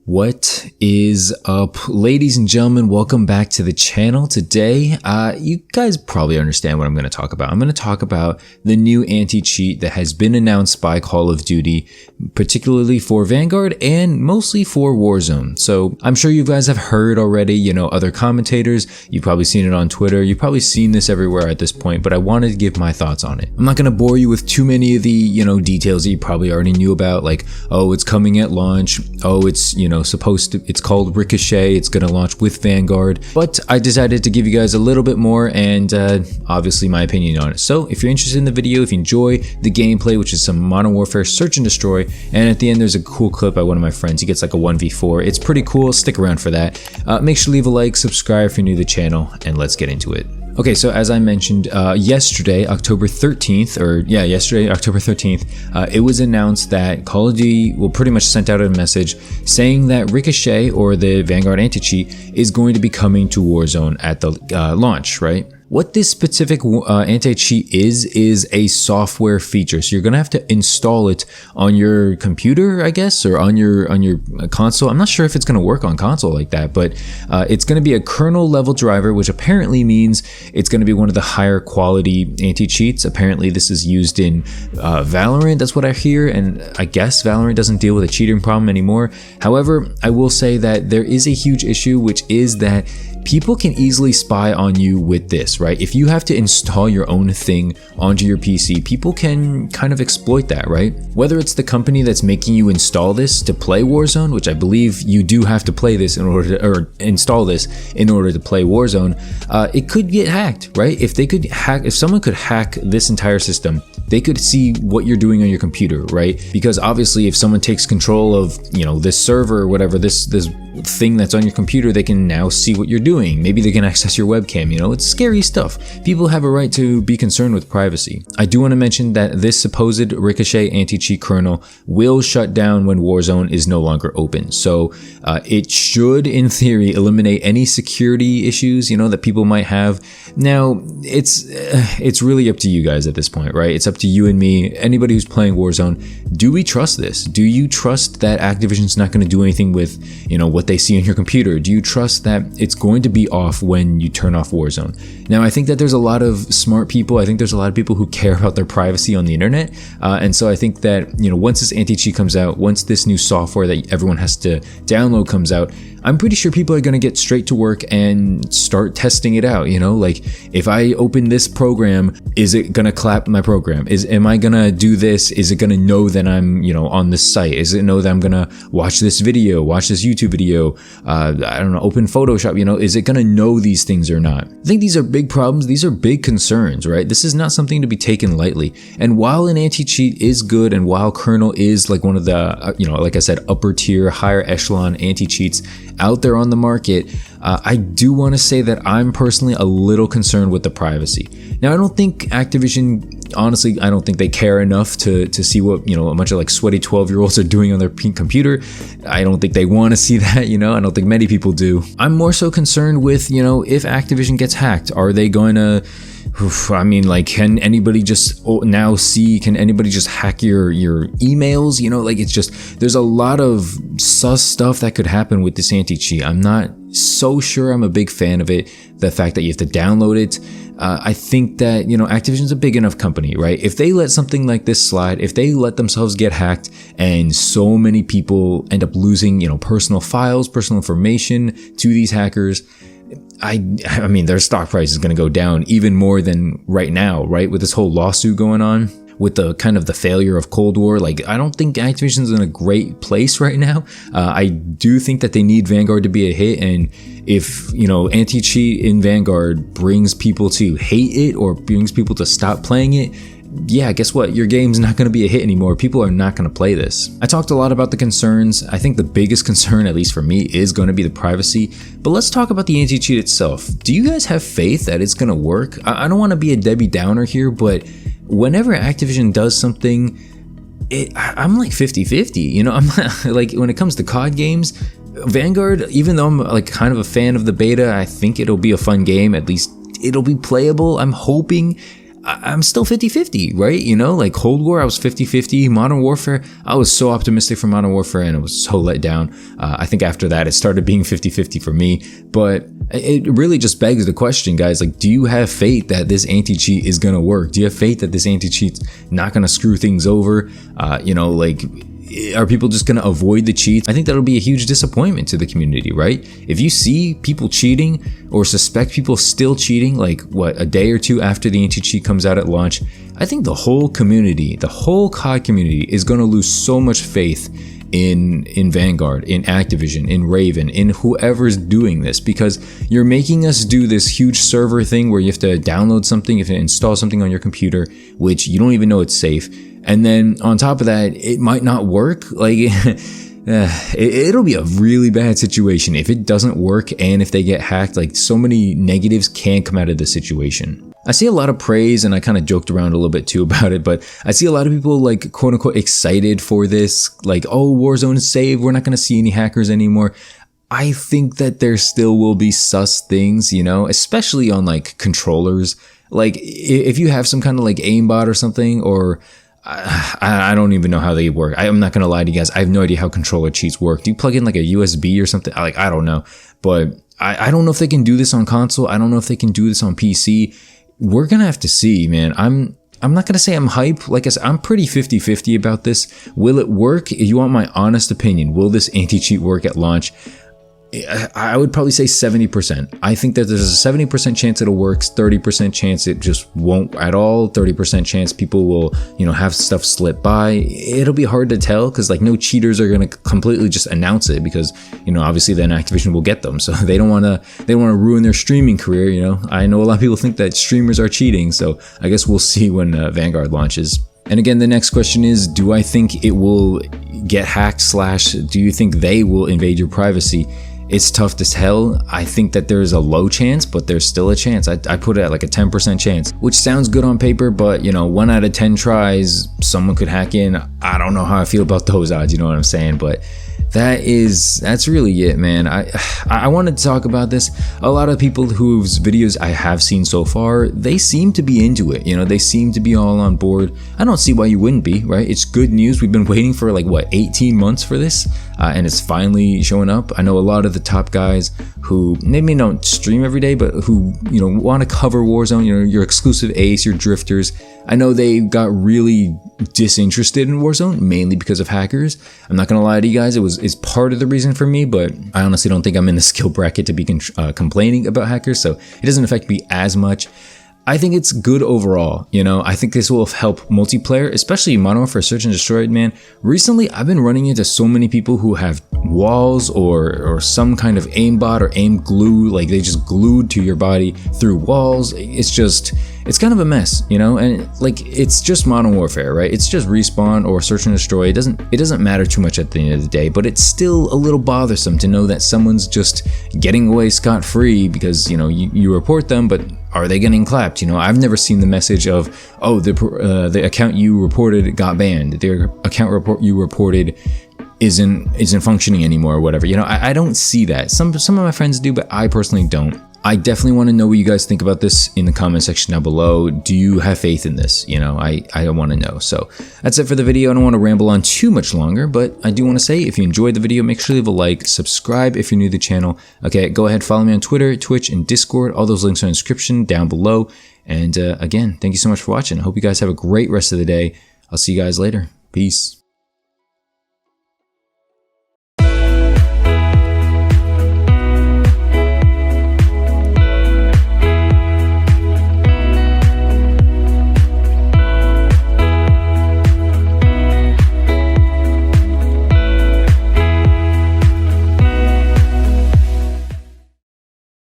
What is up, ladies and gentlemen? Welcome back to the channel. Today, you guys probably understand what I'm going to talk about. I'm going to talk about the new anti-cheat that has been announced by Call of Duty, particularly for Vanguard and mostly for Warzone. So I'm sure you guys have heard already, other commentators. You've probably seen it on Twitter. You've probably seen this everywhere at this point, but I wanted to give my thoughts on it. I'm not going to bore you with too many of the, details that you probably already knew about, like, oh, it's coming at launch. Oh, it's, it's called Ricochet. It's going to launch with Vanguard, but I decided to give you guys a little bit more and obviously my opinion on it. So if you're interested in the video, if you enjoy the gameplay, which is some Modern Warfare Search and Destroy, and at the end there's a cool clip by one of my friends. He gets like a 1v4. It's pretty cool. Stick around for that. Make sure to leave a like, subscribe if you're new to the channel, and let's get into it. Okay, so as I mentioned, yesterday, October 13th, it was announced that Call of Duty pretty much sent out a message saying that Ricochet, or the Vanguard anti-cheat, is going to be coming to Warzone at the launch, right? What this specific anti-cheat is a software feature. So you're going to have to install it on your computer, I guess, or on your console. I'm not sure if it's going to work on console like that, but it's going to be a kernel level driver, which apparently means it's going to be one of the higher quality anti-cheats. Apparently this is used in Valorant. That's what I hear. And I guess Valorant doesn't deal with a cheating problem anymore. However, I will say that there is a huge issue, which is that people can easily spy on you with this, right? If you have to install your own thing onto your PC, people can kind of exploit that, right? Whether it's the company that's making you install this to play Warzone, which I believe you do have to play this in order to, or install this in order to play Warzone, it could get hacked, right? If someone could hack this entire system, they could see what you're doing on your computer, right? Because obviously if someone takes control of, this server or whatever, this thing that's on your computer, they can now see what you're doing. Maybe they can access your webcam, it's scary stuff. People have a right to be concerned with privacy. I do want to mention that this supposed Ricochet anti-cheat kernel will shut down when Warzone is no longer open. So it should, in theory, eliminate any security issues, that people might have. Now, it's really up to you guys at this point, right? It's up to you and me, anybody who's playing Warzone. Do we trust this? Do you trust that Activision's not going to do anything with, what they see on your computer? Do you trust that it's going to be off when you turn off Warzone? Now, I think that there's a lot of smart people. I think there's a lot of people who care about their privacy on the internet. And so I think that, once this anti-cheat comes out, once this new software that everyone has to download comes out, I'm pretty sure people are going to get straight to work and start testing it out. Like if I open this program, is it going to clap my program? Am I going to do this? Is it going to know that I'm, on this site? Is it know that I'm going to watch this video, watch this YouTube video? I don't know, open Photoshop, is it going to know these things or not? I think these are big problems. These are big concerns, right? This is not something to be taken lightly. And while an anti-cheat is good, and while kernel is like one of the, like I said, upper tier, higher echelon anti-cheats out there on the market, I do want to say that I'm personally a little concerned with the privacy. Now, I don't think Activision, honestly, I don't think they care enough to see what, a bunch of like sweaty 12-year-olds are doing on their computer. I don't think they want to see that, I don't think many people do. I'm more so concerned with, if Activision gets hacked, are they going to, can anybody just now see, can anybody just hack your emails? It's just, there's a lot of sus stuff that could happen with this anti-cheat. I'm not so sure I'm a big fan of it. The fact that you have to download it. I think that, Activision's a big enough company, right? If they let something like this slide, if they let themselves get hacked and so many people end up losing, personal files, personal information to these hackers, I mean, their stock price is going to go down even more than right now, right? With this whole lawsuit going on, with the kind of the failure of Cold War, I don't think Activision's in a great place right now. I do think that they need Vanguard to be a hit, and if, anti-cheat in Vanguard brings people to hate it or brings people to stop playing it, yeah, guess what? Your game's not going to be a hit anymore. People are not going to play this. I talked a lot about the concerns. I think the biggest concern, at least for me, is going to be the privacy. But let's talk about the anti-cheat itself. Do you guys have faith that it's going to work? I don't want to be a Debbie Downer here, but whenever Activision does something, I'm like 50-50. I'm not, like, when it comes to COD games, Vanguard, even though I'm like kind of a fan of the beta, I think it'll be a fun game. At least it'll be playable. I'm hoping. I'm still 50-50, right? You know, like Cold War, I was 50-50. Modern Warfare, I was so optimistic for Modern Warfare and it was so let down. I think after that, it started being 50-50 for me. But it really just begs the question, guys, like, do you have faith that this anti-cheat is going to work? Do you have faith that this anti-cheat's not going to screw things over? You know, like, are people just going to avoid the cheats? I think that'll be a huge disappointment to the community, right? If you see people cheating or suspect people still cheating, like what, a day or two after the anti-cheat comes out at launch, I think the whole community, the whole COD community is going to lose so much faith in Vanguard, in Activision, in Raven, in whoever's doing this, because you're making us do this huge server thing where you have to download something, you have to install something on your computer, which you don't even know it's safe. And then on top of that, it might not work. Like, it'll be a really bad situation if it doesn't work and if they get hacked. Like, so many negatives can come out of the situation. I see a lot of praise, and I kind of joked around a little bit too about it, but I see a lot of people like quote unquote excited for this. Like, oh, Warzone is saved. We're not going to see any hackers anymore. I think that there still will be sus things, you know, especially on like controllers. Like, if you have some kind of like aimbot or something, or I don't even know how they work. I'm not going to lie to you guys. I have no idea how controller cheats work. Do you plug in like a USB or something? Like, I don't know. But I don't know if they can do this on console. I don't know if they can do this on PC. We're going to have to see, man. I'm not going to say I'm hype. Like I said, I'm pretty 50-50 about this. Will it work? If you want my honest opinion, will this anti-cheat work at launch? I would probably say 70%. I think that there's a 70% chance it'll work, 30% chance it just won't at all, 30% chance people will, you know, have stuff slip by. It'll be hard to tell because like no cheaters are going to completely just announce it because, you know, obviously then Activision will get them. So they don't want to ruin their streaming career, you know. I know a lot of people think that streamers are cheating, so I guess we'll see when Vanguard launches. And again, the next question is, do I think it will get hacked / do you think they will invade your privacy? It's tough to tell. I think that there's a low chance, but there's still a chance. I put it at like a 10% chance, which sounds good on paper, but you know, 1 out of 10 tries, someone could hack in. I don't know how I feel about those odds, you know what I'm saying? But that's really it, man. I wanted to talk about this. A lot of people whose videos I have seen so far, they seem to be into it. You know, they seem to be all on board. I don't see why you wouldn't be, right? It's good news. We've been waiting for like, what, 18 months for this? And it's finally showing up. I know a lot of the top guys who maybe don't stream every day, but who, you know, want to cover Warzone, you know, your exclusive ace, your drifters. I know they got really disinterested in Warzone, mainly because of hackers. I'm not going to lie to you guys. It's part of the reason for me, but I honestly don't think I'm in the skill bracket to be complaining about hackers. So it doesn't affect me as much. I think it's good overall, you know. I think this will help multiplayer, especially Modern Warfare Search and Destroy, man. Recently, I've been running into so many people who have walls or some kind of aimbot or aim glue, like they just glued to your body through walls. It's kind of a mess, you know, and like it's just Modern Warfare, right? It's just respawn or search and destroy. It doesn't matter too much at the end of the day, but it's still a little bothersome to know that someone's just getting away scot-free because, you know, you report them, but are they getting clapped? You know, I've never seen the message of, oh, the account you reported got banned. Their account you reported isn't functioning anymore or whatever. You know, I don't see that. Some of my friends do, but I personally don't. I definitely want to know what you guys think about this in the comment section down below. Do you have faith in this? You know, I want to know. So that's it for the video. I don't want to ramble on too much longer, but I do want to say if you enjoyed the video, make sure to leave a like, subscribe if you're new to the channel. Okay, go ahead, follow me on Twitter, Twitch, and Discord. All those links are in the description down below. And again, thank you so much for watching. I hope you guys have a great rest of the day. I'll see you guys later. Peace.